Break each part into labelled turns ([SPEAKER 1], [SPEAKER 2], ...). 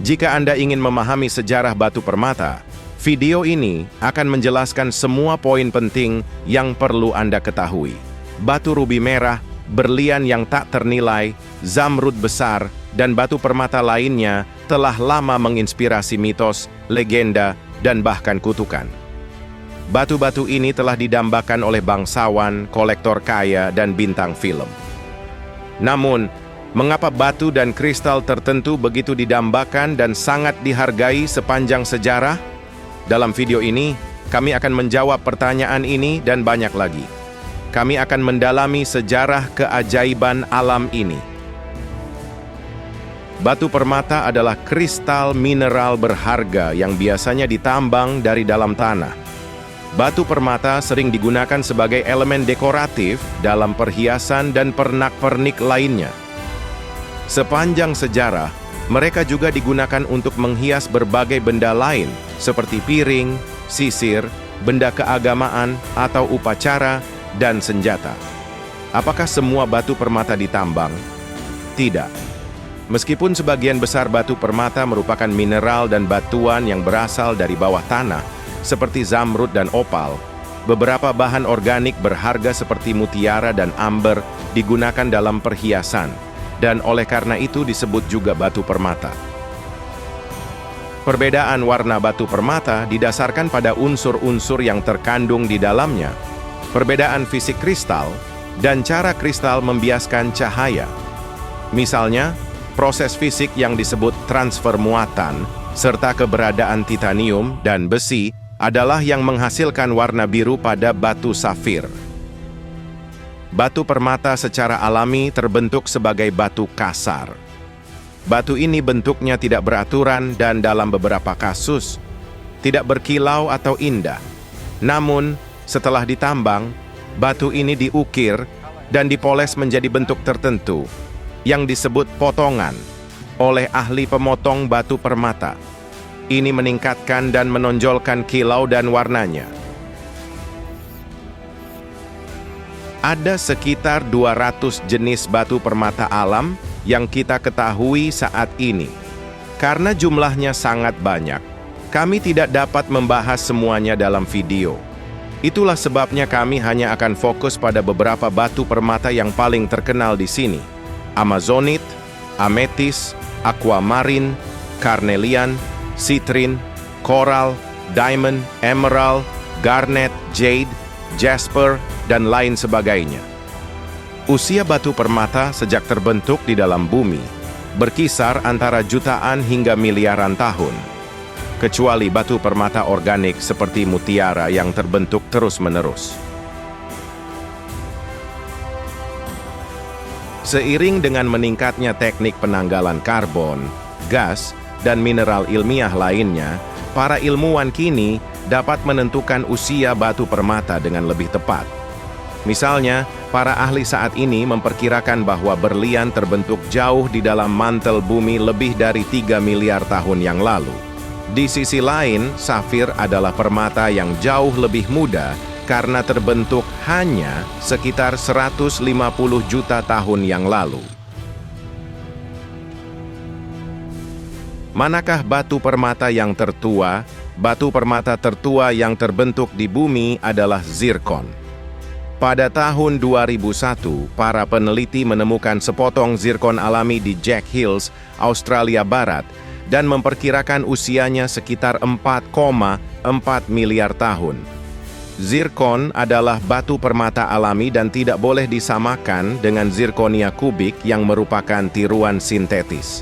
[SPEAKER 1] Jika Anda ingin memahami sejarah batu permata, video ini akan menjelaskan semua poin penting yang perlu Anda ketahui. Batu rubi merah, berlian yang tak ternilai, zamrud besar, dan batu permata lainnya telah lama menginspirasi mitos, legenda, dan bahkan kutukan. Batu-batu ini telah didambakan oleh bangsawan, kolektor kaya, dan bintang film. Namun, mengapa batu dan kristal tertentu begitu didambakan dan sangat dihargai sepanjang sejarah? Dalam video ini, kami akan menjawab pertanyaan ini dan banyak lagi. Kami akan mendalami sejarah keajaiban alam ini. Batu permata adalah kristal mineral berharga yang biasanya ditambang dari dalam tanah. Batu permata sering digunakan sebagai elemen dekoratif dalam perhiasan dan pernak-pernik lainnya. Sepanjang sejarah, mereka juga digunakan untuk menghias berbagai benda lain seperti piring, sisir, benda keagamaan atau upacara, dan senjata. Apakah semua batu permata ditambang? Tidak. Meskipun sebagian besar batu permata merupakan mineral dan batuan yang berasal dari bawah tanah, seperti zamrud dan opal, beberapa bahan organik berharga seperti mutiara dan amber digunakan dalam perhiasan, dan oleh karena itu disebut juga batu permata. Perbedaan warna batu permata didasarkan pada unsur-unsur yang terkandung di dalamnya, perbedaan fisik kristal, dan cara kristal membiaskan cahaya. Misalnya, proses fisik yang disebut transfer muatan, serta keberadaan titanium dan besi adalah yang menghasilkan warna biru pada batu safir. Batu permata secara alami terbentuk sebagai batu kasar. Batu ini bentuknya tidak beraturan dan dalam beberapa kasus tidak berkilau atau indah. Namun, setelah ditambang, batu ini diukir dan dipoles menjadi bentuk tertentu yang disebut potongan oleh ahli pemotong batu permata. Ini meningkatkan dan menonjolkan kilau dan warnanya. Ada sekitar 200 jenis batu permata alam yang kita ketahui saat ini. Karena jumlahnya sangat banyak, kami tidak dapat membahas semuanya dalam video. Itulah sebabnya kami hanya akan fokus pada beberapa batu permata yang paling terkenal di sini. Amazonite, ametis, aquamarine, carnelian, citrine, coral, diamond, emerald, garnet, jade, jasper, dan lain sebagainya. Usia batu permata sejak terbentuk di dalam bumi berkisar antara jutaan hingga miliaran tahun, kecuali batu permata organik seperti mutiara yang terbentuk terus-menerus. Seiring dengan meningkatnya teknik penanggalan karbon, gas, dan mineral ilmiah lainnya, para ilmuwan kini dapat menentukan usia batu permata dengan lebih tepat. Misalnya, para ahli saat ini memperkirakan bahwa berlian terbentuk jauh di dalam mantel bumi lebih dari 3 miliar tahun yang lalu. Di sisi lain, safir adalah permata yang jauh lebih muda karena terbentuk hanya sekitar 150 juta tahun yang lalu. Manakah batu permata yang tertua? Batu permata tertua yang terbentuk di bumi adalah zirkon. Pada tahun 2001, para peneliti menemukan sepotong zirkon alami di Jack Hills, Australia Barat, dan memperkirakan usianya sekitar 4,4 miliar tahun. Zirkon adalah batu permata alami dan tidak boleh disamakan dengan zirkonia kubik yang merupakan tiruan sintetis.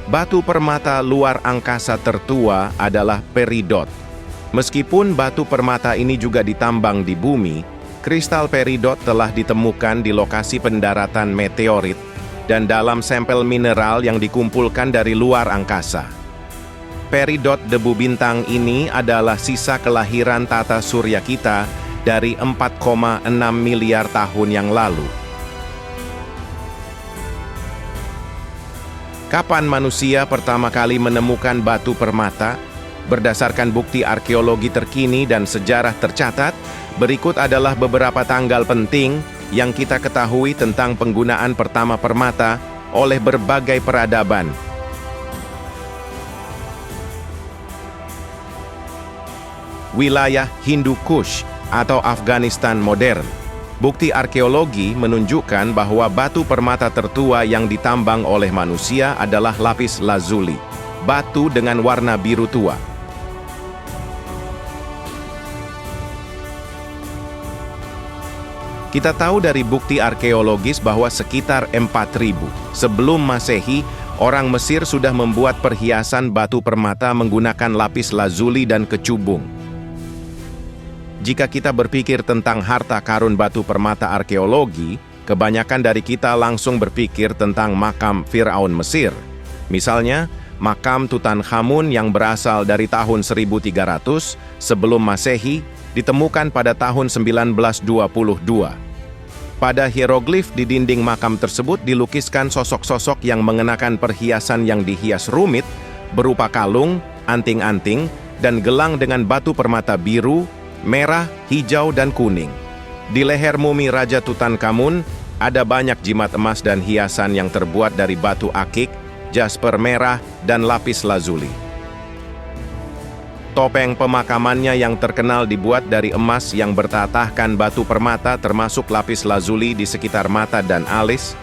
[SPEAKER 1] Batu permata luar angkasa tertua adalah peridot. Meskipun batu permata ini juga ditambang di bumi, kristal peridot telah ditemukan di lokasi pendaratan meteorit dan dalam sampel mineral yang dikumpulkan dari luar angkasa. Peridot debu bintang ini adalah sisa kelahiran tata surya kita dari 4,6 miliar tahun yang lalu. Kapan manusia pertama kali menemukan batu permata? Berdasarkan bukti arkeologi terkini dan sejarah tercatat, berikut adalah beberapa tanggal penting yang kita ketahui tentang penggunaan pertama permata oleh berbagai peradaban. Wilayah Hindu Kush atau Afghanistan modern. Bukti arkeologi menunjukkan bahwa batu permata tertua yang ditambang oleh manusia adalah lapis lazuli, batu dengan warna biru tua. Kita tahu dari bukti arkeologis bahwa sekitar 4000 sebelum Masehi, orang Mesir sudah membuat perhiasan batu permata menggunakan lapis lazuli dan kecubung. Jika kita berpikir tentang harta karun batu permata arkeologi, kebanyakan dari kita langsung berpikir tentang makam Firaun Mesir. Misalnya, makam Tutankhamun yang berasal dari tahun 1300 sebelum Masehi ditemukan pada tahun 1922. Pada hieroglif di dinding makam tersebut dilukiskan sosok-sosok yang mengenakan perhiasan yang dihias rumit berupa kalung, anting-anting, dan gelang dengan batu permata biru, merah, hijau, dan kuning. Di leher mumi Raja Tutankhamun ada banyak jimat emas dan hiasan yang terbuat dari batu akik, jasper merah, dan lapis lazuli. Topeng pemakamannya yang terkenal dibuat dari emas yang bertatahkan batu permata termasuk lapis lazuli di sekitar mata dan alis,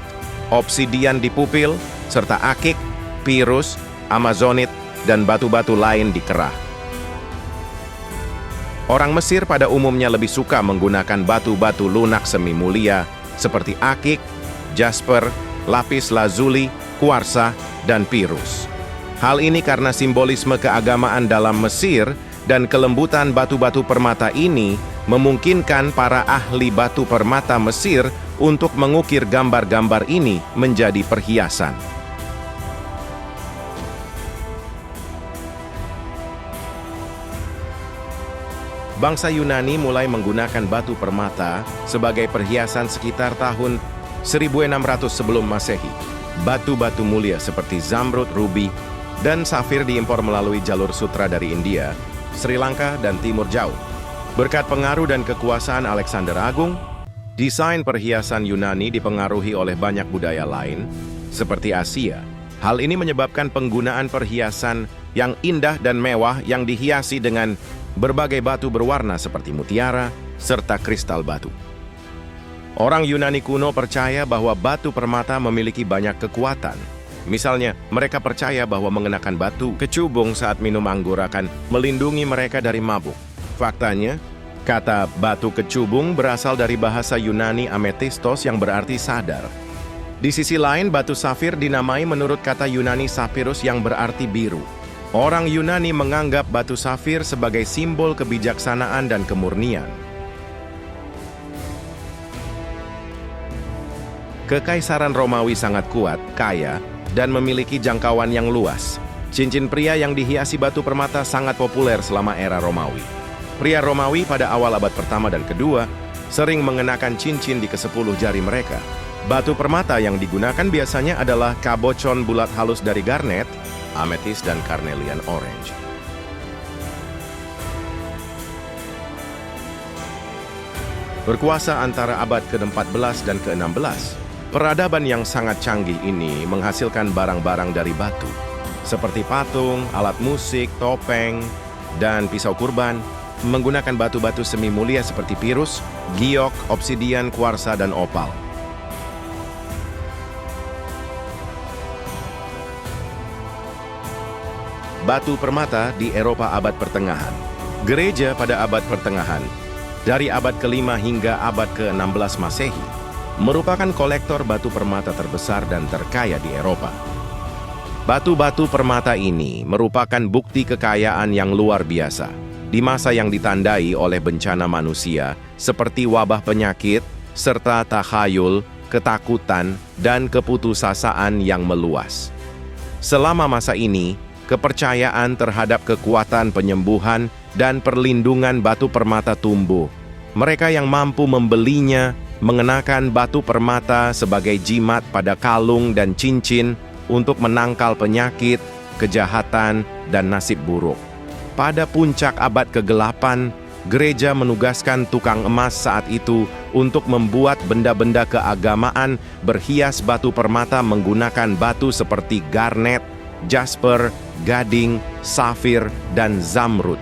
[SPEAKER 1] obsidian di pupil, serta akik, pirus, amazonit, dan batu-batu lain di kerah. Orang Mesir pada umumnya lebih suka menggunakan batu-batu lunak semi mulia seperti akik, jasper, lapis lazuli, kuarsa, dan pirus. Hal ini karena simbolisme keagamaan dalam Mesir dan kelembutan batu-batu permata ini memungkinkan para ahli batu permata Mesir untuk mengukir gambar-gambar ini menjadi perhiasan. Bangsa Yunani mulai menggunakan batu permata sebagai perhiasan sekitar tahun 1600 sebelum Masehi. Batu-batu mulia seperti zamrud, rubi, dan safir diimpor melalui jalur sutra dari India, Sri Lanka, dan Timur Jauh. Berkat pengaruh dan kekuasaan Alexander Agung, desain perhiasan Yunani dipengaruhi oleh banyak budaya lain, seperti Asia. Hal ini menyebabkan penggunaan perhiasan yang indah dan mewah yang dihiasi dengan berbagai batu berwarna seperti mutiara, serta kristal batu. Orang Yunani kuno percaya bahwa batu permata memiliki banyak kekuatan. Misalnya, mereka percaya bahwa mengenakan batu kecubung saat minum anggur akan melindungi mereka dari mabuk. Faktanya, kata batu kecubung berasal dari bahasa Yunani ametistos yang berarti sadar. Di sisi lain, batu safir dinamai menurut kata Yunani sapphirus yang berarti biru. Orang Yunani menganggap batu safir sebagai simbol kebijaksanaan dan kemurnian. Kekaisaran Romawi sangat kuat, kaya, dan memiliki jangkauan yang luas. Cincin pria yang dihiasi batu permata sangat populer selama era Romawi. Pria Romawi pada awal abad pertama dan kedua sering mengenakan cincin di ke-10 jari mereka. Batu permata yang digunakan biasanya adalah kabocon bulat halus dari garnet, ametis, dan carnelian orange. Berkuasa antara abad ke-14 dan ke-16, peradaban yang sangat canggih ini menghasilkan barang-barang dari batu, seperti patung, alat musik, topeng, dan pisau kurban, menggunakan batu-batu semi mulia seperti pirus, giok, obsidian, kuarsa, dan opal. Batu permata di Eropa abad pertengahan. Gereja pada abad pertengahan, dari abad ke-5 hingga abad ke-16 Masehi, merupakan kolektor batu permata terbesar dan terkaya di Eropa. Batu-batu permata ini merupakan bukti kekayaan yang luar biasa di masa yang ditandai oleh bencana manusia seperti wabah penyakit, serta takhayul, ketakutan, dan keputusasaan yang meluas. Selama masa ini, kepercayaan terhadap kekuatan penyembuhan dan perlindungan batu permata tumbuh. Mereka yang mampu membelinya mengenakan batu permata sebagai jimat pada kalung dan cincin untuk menangkal penyakit, kejahatan, dan nasib buruk. Pada puncak abad ke-8, gereja menugaskan tukang emas saat itu untuk membuat benda-benda keagamaan berhias batu permata menggunakan batu seperti garnet, jasper, gading, safir, dan zamrud.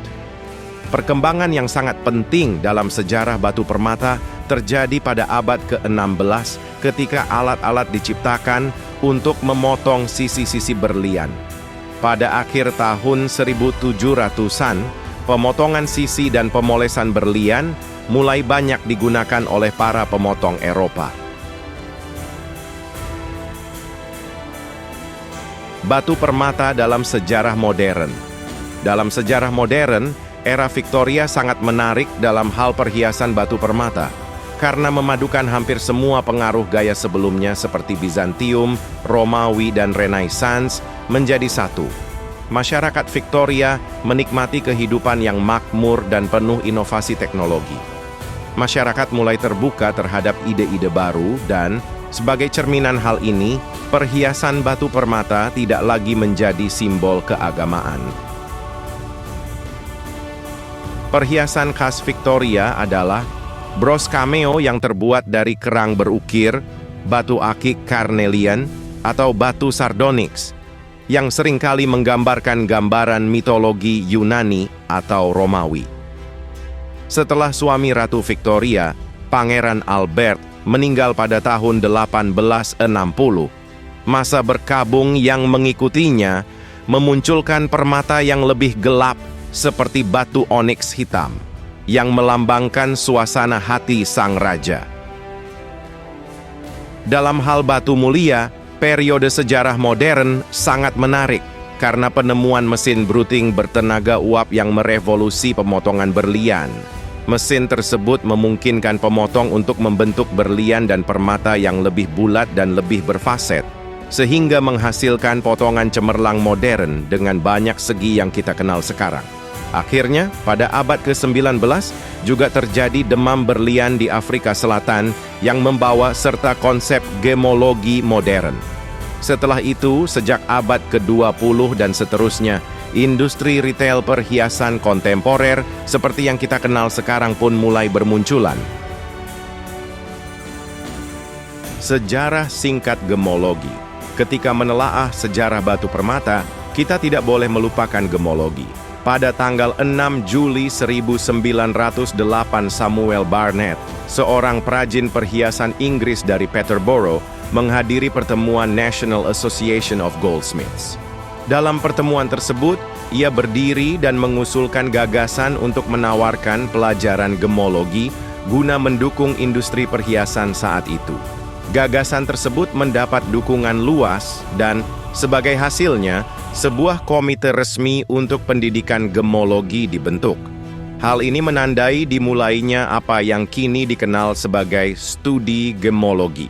[SPEAKER 1] Perkembangan yang sangat penting dalam sejarah batu permata terjadi pada abad ke-16 ketika alat-alat diciptakan untuk memotong sisi-sisi berlian. Pada akhir tahun 1700-an, pemotongan sisi dan pemolesan berlian mulai banyak digunakan oleh para pemotong Eropa. Batu permata dalam sejarah modern. Dalam sejarah modern, era Victoria sangat menarik dalam hal perhiasan batu permata, karena memadukan hampir semua pengaruh gaya sebelumnya seperti Bizantium, Romawi, dan Renaissance menjadi satu. Masyarakat Victoria menikmati kehidupan yang makmur dan penuh inovasi teknologi. Masyarakat mulai terbuka terhadap ide-ide baru dan, sebagai cerminan hal ini, perhiasan batu permata tidak lagi menjadi simbol keagamaan. Perhiasan khas Victoria adalah bros cameo yang terbuat dari kerang berukir, batu akik carnelian, atau batu sardonyx, yang seringkali menggambarkan gambaran mitologi Yunani atau Romawi. Setelah suami Ratu Victoria, Pangeran Albert, meninggal pada tahun 1860, masa berkabung yang mengikutinya memunculkan permata yang lebih gelap seperti batu onyx hitam, yang melambangkan suasana hati sang raja. Dalam hal batu mulia, periode sejarah modern sangat menarik karena penemuan mesin bruting bertenaga uap yang merevolusi pemotongan berlian. Mesin tersebut memungkinkan pemotong untuk membentuk berlian dan permata yang lebih bulat dan lebih berfaset, sehingga menghasilkan potongan cemerlang modern dengan banyak segi yang kita kenal sekarang. Akhirnya, pada abad ke-19 juga terjadi demam berlian di Afrika Selatan yang membawa serta konsep gemologi modern. Setelah itu, sejak abad ke-20 dan seterusnya, industri retail perhiasan kontemporer seperti yang kita kenal sekarang pun mulai bermunculan. Sejarah singkat gemologi. Ketika menelaah sejarah batu permata, kita tidak boleh melupakan gemologi. Pada tanggal 6 Juli 1908, Samuel Barnett, seorang perajin perhiasan Inggris dari Peterborough, menghadiri pertemuan National Association of Goldsmiths. Dalam pertemuan tersebut, ia berdiri dan mengusulkan gagasan untuk menawarkan pelajaran gemologi guna mendukung industri perhiasan saat itu. Gagasan tersebut mendapat dukungan luas dan, sebagai hasilnya, sebuah komite resmi untuk pendidikan gemologi dibentuk. Hal ini menandai dimulainya apa yang kini dikenal sebagai studi gemologi.